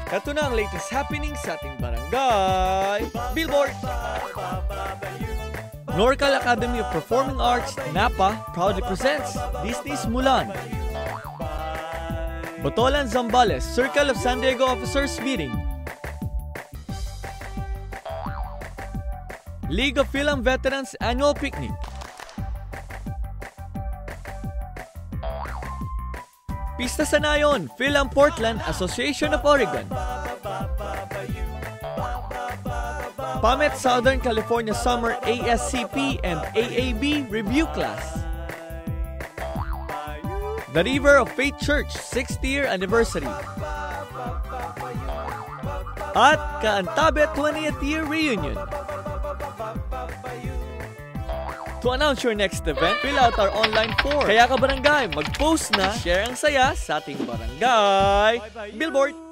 Ito na ang latest happening sa ating barangay Billboard! Norcal Academy of Performing Arts, Napa, proudly presents Disney's Mulan. Botolan Zambales, Circle of San Diego Officers Meeting. League of Film Veterans Annual Picnic. Pista sa Nayon, Film Portland, Association of Oregon. PAMET Southern California Summer ASCP and AAB Review Class. The River of Faith Church 6th Year Anniversary. At Kaantabe 20th Year Reunion. To announce your next event, fill out our online form. Kaya ka barangay, mag-post na, share ang saya sa ating barangay Billboard!